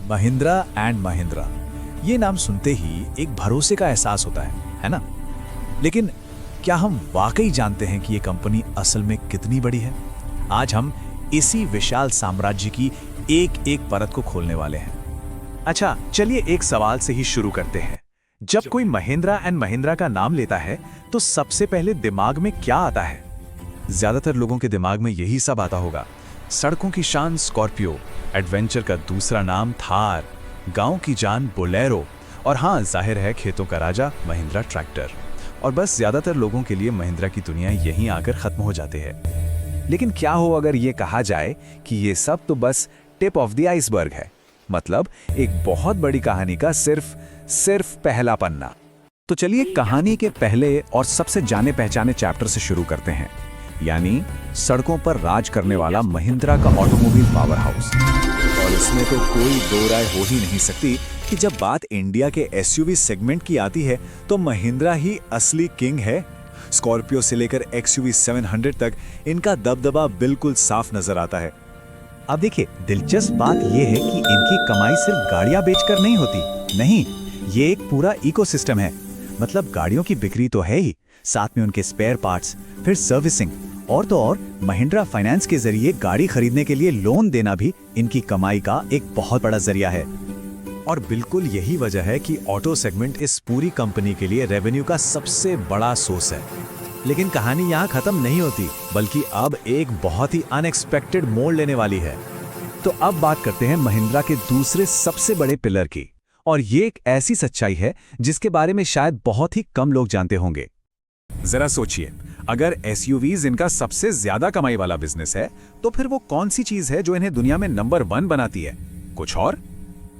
Mahindra and Mahindra, ये नाम सुनते ही एक भरोसे का एहसास होता है ना? लेकिन क्या हम वाकई जानते हैं कि ये कंपनी असल में कितनी बड़ी है? आज हम इसी विशाल साम्राज्य की एक एक परत को खोलने वाले हैं। अच्छा, चलिए एक सवाल से ही शुरू करते हैं। जब कोई महिंद्रा एंड महिंद्रा का नाम लेता है तो सबसे पहले दिमाग में क्या आता है? ज्यादातर लोगों के दिमाग में यही सब आता होगा। सड़कों की शान स्कॉर्पियो, एडवेंचर का दूसरा नाम थार, गांव की जान बोलेरो, और हाँ, जाहिर है खेतों का राजा महिंद्रा ट्रैक्टर। और बस ज्यादातर लोगों के लिए महिंद्रा की दुनिया यहीं आकर खत्म हो जाती है। लेकिन क्या हो अगर ये कहा जाए कि ये सब तो बस टिप ऑफ द आइसबर्ग है, मतलब एक बहुत बड़ी कहानी का सिर्फ पहला पन्ना। तो चलिए कहानी के पहले और सबसे जाने पहचाने चैप्टर से शुरू करते हैं, यानी सड़कों पर राज करने वाला महिंद्रा का ऑटोमोबाइल पावर हाउस। और इसमें तो कोई दो राय हो ही नहीं सकती कि जब बात इंडिया के एसयूवी सेगमेंट की आती है तो महिंद्रा ही असली किंग है। स्कॉर्पियो से लेकर एक्सयूवी 700 तक इनका दबदबा बिल्कुल साफ नजर आता है। अब देखिए, दिलचस्प बात यह है कि इनकी कमाई सिर्फ गाड़ियां बेचकर नहीं होती, नहीं, ये एक पूरा इकोसिस्टम है। मतलब गाड़ियों की बिक्री तो है ही, साथ में उनके स्पेयर पार्ट्स, फिर सर्विसिंग, और तो और महिंद्रा फाइनेंस के जरिए गाड़ी खरीदने के लिए लोन देना भी इनकी कमाई का एक बहुत बड़ा जरिया है। और बिल्कुल यही वजह है कि ऑटो सेगमेंट इस पूरी कंपनी के लिए रेवेन्यू का सबसे बड़ा सोर्स है। लेकिन कहानी यहाँ खत्म नहीं होती, बल्कि अब एक बहुत ही अनएक्सपेक्टेड मोड़ लेने वाली है। तो अब बात करते हैं महिंद्रा के दूसरे सबसे बड़े पिलर की, और ये एक ऐसी सच्चाई है जिसके बारे में शायद बहुत ही कम लोग जानते होंगे। जरा सोचिए, अगर एसयूवीज इनका सबसे ज्यादा कमाई वाला बिजनेस है, तो फिर वो कौन सी चीज है जो इन्हें दुनिया में नंबर 1 बनाती है? कुछ और?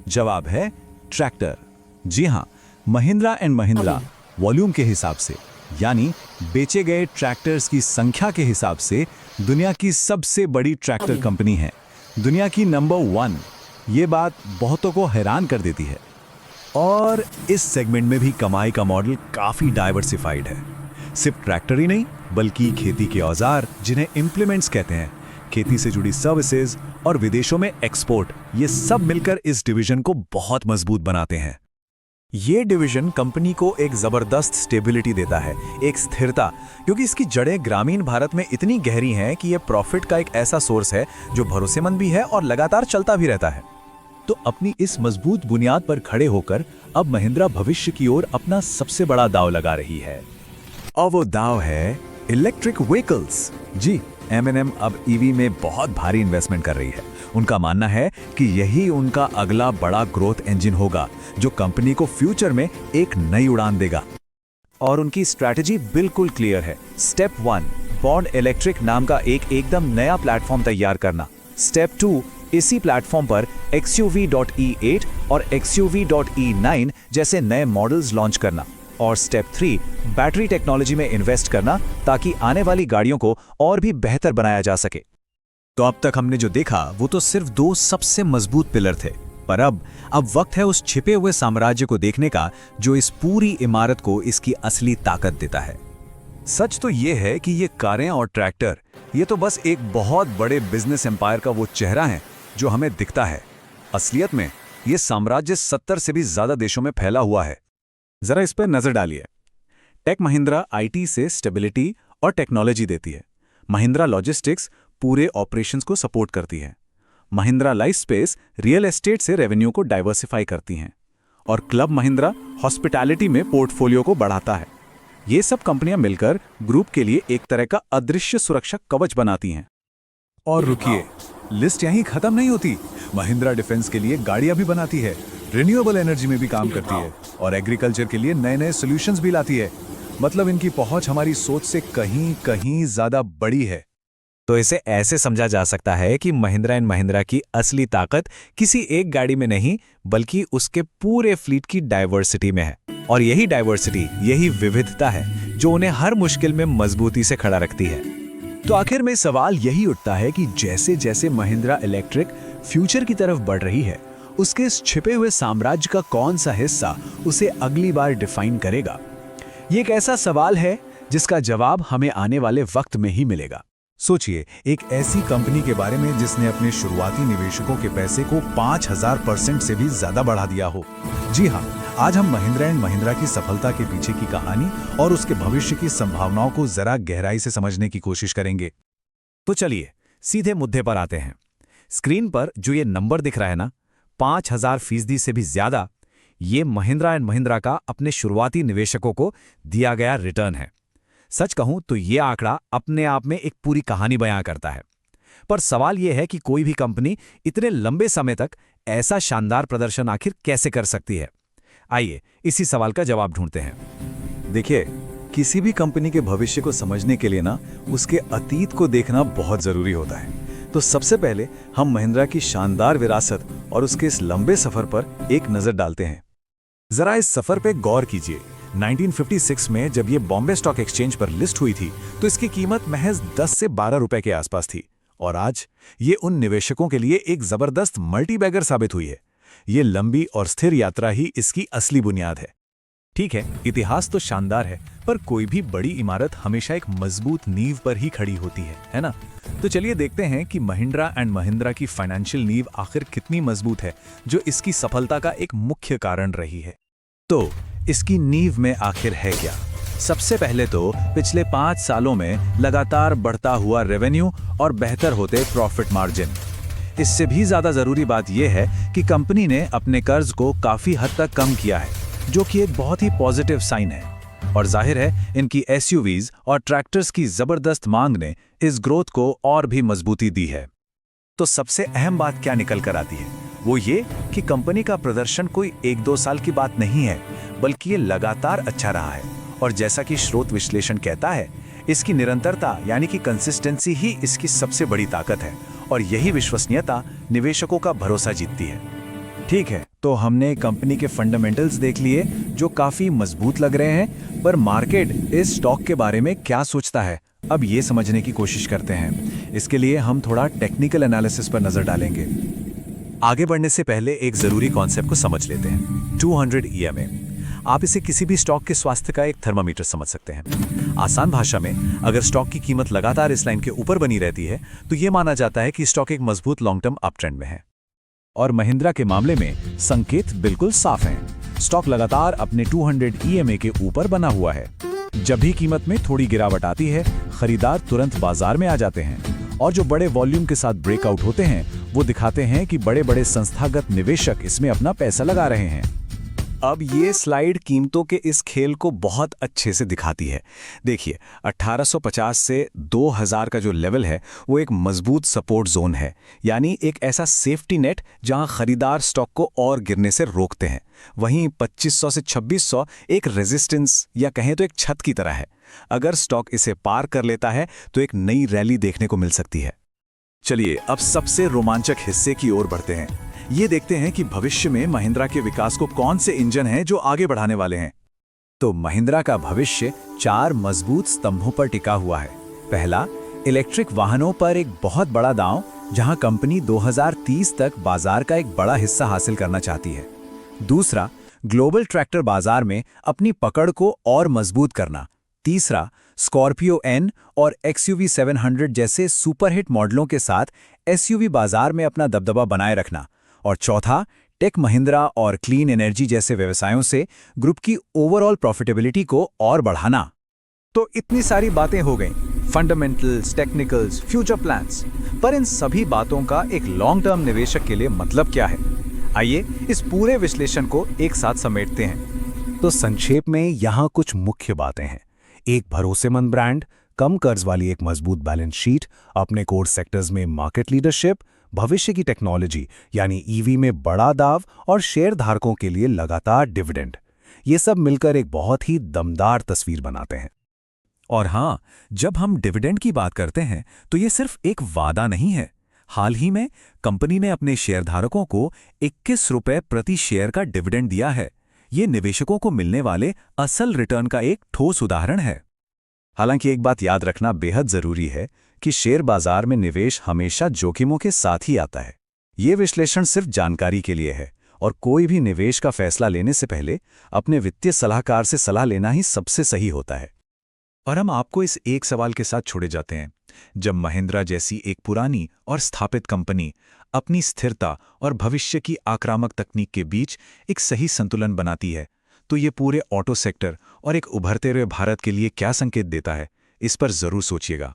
जवाब है ट्रैक्टर। जी हाँ, महिंद्रा एंड महिंद्रा वॉल्यूम के हिसाब से, यानी बेचे गए ट्रैक्टर्स की संख्या के हिसाब से दुनिया की सबसे बड़ी ट्रैक्टर कंपनी है, दुनिया की नंबर 1। ये बात बहुतों को हैरान कर देती है। और इस सेगमेंट में भी कमाई का मॉडल काफी डाइवर्सिफाइड है। सिर्फ ट्रैक्टर ही नहीं, बल्कि खेती के औजार, जिन्हें इंप्लीमेंट्स कहते हैं, खेती से जुड़ी सर्विसेज और विदेशों में एक्सपोर्ट, ये सब मिलकर इस डिवीजन को बहुत मजबूत बनाते हैं। ये डिवीजन कंपनी को एक जबरदस्त स्टेबिलिटी देता है, एक स्थिरता, क्योंकि इसकी जड़ें ग्रामीण भारत में इतनी गहरी हैं कि यह प्रॉफिट का एक ऐसा सोर्स है जो भरोसेमंद भी है और लगातार चलता भी रहता है। तो अपनी इस मजबूत बुनियाद पर खड़े होकर अब महिंद्रा भविष्य की ओर अपना सबसे बड़ा दांव लगा रही है, और वो दांव है इलेक्ट्रिक व्हीकल्स। जी, M&M अब ईवी में बहुत भारी इन्वेस्टमेंट कर रही है। उनका मानना है कि यही उनका अगला बड़ा ग्रोथ इंजन होगा, जो कंपनी को फ्यूचर में एक नई उड़ान देगा। और उनकी स्ट्रैटेजी बिल्कुल क्लियर है। स्टेप 1, बॉन्ड इलेक्ट्रिक नाम का एक एकदम नया प्लेटफॉर्म तैयार करना। स्टेप 2, इसी प्लेटफॉर्म पर XUV.E8 और XUV.E9 जैसे नए मॉडल्स लॉन्च करना। और स्टेप 3, बैटरी टेक्नोलॉजी में इन्वेस्ट करना, ताकि आने वाली गाड़ियों को और भी बेहतर बनाया जा सके। तो अब तक हमने जो देखा वो तो सिर्फ 2 सबसे मजबूत पिलर थे, पर अब वक्त है उस छिपे हुए साम्राज्य को देखने का जो इस पूरी इमारत को इसकी असली ताकत देता है। सच तो ये है कि ये कारें और ट्रैक्टर, ये तो बस एक बहुत बड़े बिजनेस एम्पायर का वो चेहरा है जो हमें दिखता है। असलियत में ये साम्राज्य 70 से भी ज्यादा देशों में फैला हुआ है। जरा इस पर नजर डालिए। टेक महिंद्रा आईटी से स्टेबिलिटी और टेक्नोलॉजी देती है। महिंद्रा लॉजिस्टिक्स पूरे ऑपरेशंस को सपोर्ट करती है। Mahindra life space real estate से रेवेन्यू को डाइवर्सिफाई करती हैं। और क्लब महिंद्रा हॉस्पिटैलिटी में पोर्टफोलियो को बढ़ाता है। ये सब कंपनियां मिलकर ग्रुप के लिए एक तरह का अदृश्य सुरक्षा कवच बनाती हैं। और रुकिए, लिस्ट यहीं खत्म नहीं होती। महिंद्रा डिफेंस के लिए गाड़ियां भी बनाती है, रिन्यूएबल एनर्जी में भी काम करती है, और एग्रीकल्चर के लिए नए नए सॉल्यूशंस भी लाती है। मतलब इनकी पहुंच हमारी सोच से कहीं कहीं ज्यादा बड़ी है। तो इसे ऐसे समझा जा सकता है कि महिंद्रा एंड महिंद्रा की असली ताकत किसी एक गाड़ी में नहीं, बल्कि उसके पूरे फ्लीट की डाइवर्सिटी में है। और यही डाइवर्सिटी, यही विविधता है जो उन्हें हर मुश्किल में मजबूती से खड़ा रखती है। तो आखिर में सवाल यही उठता है कि जैसे जैसे महिंद्रा इलेक्ट्रिक फ्यूचर की तरफ बढ़ रही है, उसके इस छिपे हुए साम्राज्य का कौन सा हिस्सा उसे अगली बार डिफाइन करेगा? ये एक ऐसा सवाल है जिसका जवाब हमें आने वाले वक्त में ही मिलेगा। सोचिए, एक ऐसी कंपनी के बारे में जिसने अपने शुरुआती निवेशकों के पैसे को 5000% से भी ज्यादा बढ़ा दिया हो। जी हाँ, आज हम महिंद्रा एंड महिंद्रा की सफलता के पीछे की कहानी और उसके भविष्य की संभावनाओं को जरा गहराई से समझने की कोशिश करेंगे। तो चलिए सीधे मुद्दे पर आते हैं। स्क्रीन पर जो ये नंबर दिख रहा है ना, 5000% से भी ज्यादा, ये महिंद्रा एंड महिंद्रा का अपने शुरुआती निवेशकों को दिया गया रिटर्न है। सच कहूं तो ये आंकड़ा अपने आप में एक पूरी कहानी बयां करता है। पर सवाल यह है कि कोई भी कंपनी इतने लंबे समय तक ऐसा शानदार प्रदर्शन आखिर कैसे कर सकती है। आइए इसी सवाल का जवाब ढूंढते हैं। देखिए, किसी भी कंपनी के भविष्य को समझने के लिए ना उसके अतीत को देखना बहुत जरूरी होता है। तो सबसे पहले हम महिंद्रा की शानदार विरासत और उसके इस लंबे सफर पर एक नजर डालते हैं। जरा इस सफर पे गौर कीजिए। 1956 में जब ये बॉम्बे स्टॉक एक्सचेंज पर लिस्ट हुई थी तो इसकी कीमत महज 10 से 12 रुपए के आसपास थी, और आज ये उन निवेशकों के लिए एक जबरदस्त मल्टीबैगर साबित हुई है। ये लंबी और स्थिर यात्रा ही इसकी असली बुनियाद है। ठीक है, इतिहास तो शानदार है, पर कोई भी बड़ी इमारत हमेशा एक मजबूत नींव पर ही खड़ी होती है ना? तो चलिए देखते हैं कि महिंद्रा एंड महिंद्रा की फाइनेंशियल नींव आखिर कितनी मजबूत है, जो इसकी सफलता का एक मुख्य कारण रही है। तो इसकी नींव में आखिर है क्या? सबसे पहले तो पिछले 5 सालों में लगातार बढ़ता हुआ रेवेन्यू और बेहतर होते प्रॉफिट मार्जिन। इससे भी ज्यादा जरूरी बात यह है कि कंपनी ने अपने कर्ज को काफी हद तक कम किया है, जो कि एक बहुत ही पॉजिटिव साइन है। और जाहिर है इनकी एसयूवीज और ट्रैक्टर्स की जबरदस्त मांग ने इस ग्रोथ को और भी मजबूती दी है। तो सबसे अहम बात क्या निकल कर आती है, वो ये कि कंपनी का प्रदर्शन कोई 1-2 साल की बात नहीं है, बल्कि ये लगातार अच्छा रहा है। और जैसा कि स्रोत विश्लेषण कहता है, इसकी निरंतरता यानी कि कंसिस्टेंसी ही इसकी सबसे बड़ी ताकत है, और यही विश्वसनीयता निवेशकों का भरोसा जीतती है। ठीक है, तो हमने कंपनी के फंडामेंटल्स देख लिए जो काफी मजबूत लग रहे हैं, पर मार्केट इस स्टॉक के बारे में क्या सोचता है, अब ये समझने की कोशिश करते हैं। इसके लिए हम थोड़ा टेक्निकल एनालिसिस पर नजर डालेंगे। आगे बढ़ने से पहले एक जरूरी कॉन्सेप्ट को समझ लेते हैं, 200 EMA। आप इसे किसी भी स्टॉक के स्वास्थ्य का एक थर्मामीटर समझ सकते हैं। आसान भाषा में, अगर स्टॉक की कीमत लगातार इस लाइन के ऊपर बनी रहती है तो यह माना जाता है कि स्टॉक एक मजबूत लॉन्ग टर्म अप ट्रेंड में है। और महिंद्रा के मामले में संकेत बिल्कुल साफ हैं। स्टॉक लगातार अपने 200 EMA के ऊपर बना हुआ है। जब भी कीमत में थोड़ी गिरावट आती है, खरीदार तुरंत बाजार में आ जाते हैं, और जो बड़े वॉल्यूम के साथ ब्रेकआउट होते हैं वो दिखाते हैं कि बड़े बड़े संस्थागत निवेशक इसमें अपना पैसा लगा रहे हैं। अब ये स्लाइड कीमतों के इस खेल को बहुत अच्छे से दिखाती है। देखिए, 1850 से 2000 का जो लेवल है वो एक मजबूत सपोर्ट जोन है, यानी एक ऐसा सेफ्टी नेट जहां खरीदार स्टॉक को और गिरने से रोकते हैं। वहीं 2500 से 2600 एक रेजिस्टेंस या कहें तो एक छत की तरह है। अगर स्टॉक इसे पार कर लेता है तो एक नई रैली देखने को मिल सकती है। चलिए अब सबसे रोमांचक हिस्से की ओर बढ़ते हैं। ये देखते हैं कि भविष्य में महिंद्रा के विकास को कौन से इंजन हैं जो आगे बढ़ाने वाले हैं। तो महिंद्रा का भविष्य 4 मजबूत स्तंभों पर टिका हुआ है। पहला, इलेक्ट्रिक वाहनों पर एक बहुत बड़ा दांव, जहां कंपनी 2030 तक बाजार का एक बड़ा हिस्सा हासिल करना चाहती है। दूसरा, ग्लोबल ट्रैक्टर बाजार में अपनी पकड़ को और मजबूत करना। तीसरा, स्कॉर्पियो एन और XUV 700 जैसे सुपरहिट मॉडलों के साथ SUV बाजार में अपना दबदबा बनाए रखना। और चौथा, टेक महिंद्रा और क्लीन एनर्जी जैसे व्यवसायों से ग्रुप की ओवरऑल प्रॉफिटेबिलिटी को और बढ़ाना। तो इतनी सारी बातें हो गईं, फंडामेंटल्स, टेक्निकल्स, फ्यूचर प्लान्स, पर इन सभी बातों का एक लॉन्ग टर्म निवेशक के लिए मतलब क्या है? आइए इस पूरे विश्लेषण को एक साथ समेटते हैं। तो संक्षेप में यहाँ कुछ मुख्य बातें हैं। एक भरोसेमंद ब्रांड, कम कर्ज वाली एक मजबूत बैलेंस शीट, अपने कोर सेक्टर्स में मार्केट लीडरशिप, भविष्य की टेक्नोलॉजी यानी EV में बड़ा दाव और शेयर धारकों के लिए लगातार डिविडेंड। ये सब मिलकर एक बहुत ही दमदार तस्वीर बनाते हैं। और हाँ, जब हम डिविडेंड की बात करते हैं तो ये सिर्फ एक वादा नहीं है। हाल ही में कंपनी ने अपने शेयरधारकों को 21 रुपए प्रति शेयर का डिविडेंड दिया है। ये निवेशकों को मिलने वाले असल रिटर्न का एक ठोस उदाहरण है। हालांकि एक बात याद रखना बेहद जरूरी है कि शेयर बाजार में निवेश हमेशा जोखिमों के साथ ही आता है। ये विश्लेषण सिर्फ जानकारी के लिए है, और कोई भी निवेश का फैसला लेने से पहले अपने वित्तीय सलाहकार से सलाह लेना ही सबसे सही होता है। और हम आपको इस एक सवाल के साथ छोड़े जाते हैं। जब महिंद्रा जैसी एक पुरानी और स्थापित कंपनी अपनी स्थिरता और भविष्य की आक्रामक तकनीक के बीच एक सही संतुलन बनाती है, तो ये पूरे ऑटो सेक्टर और एक उभरते हुए भारत के लिए क्या संकेत देता है, इस पर जरूर सोचिएगा।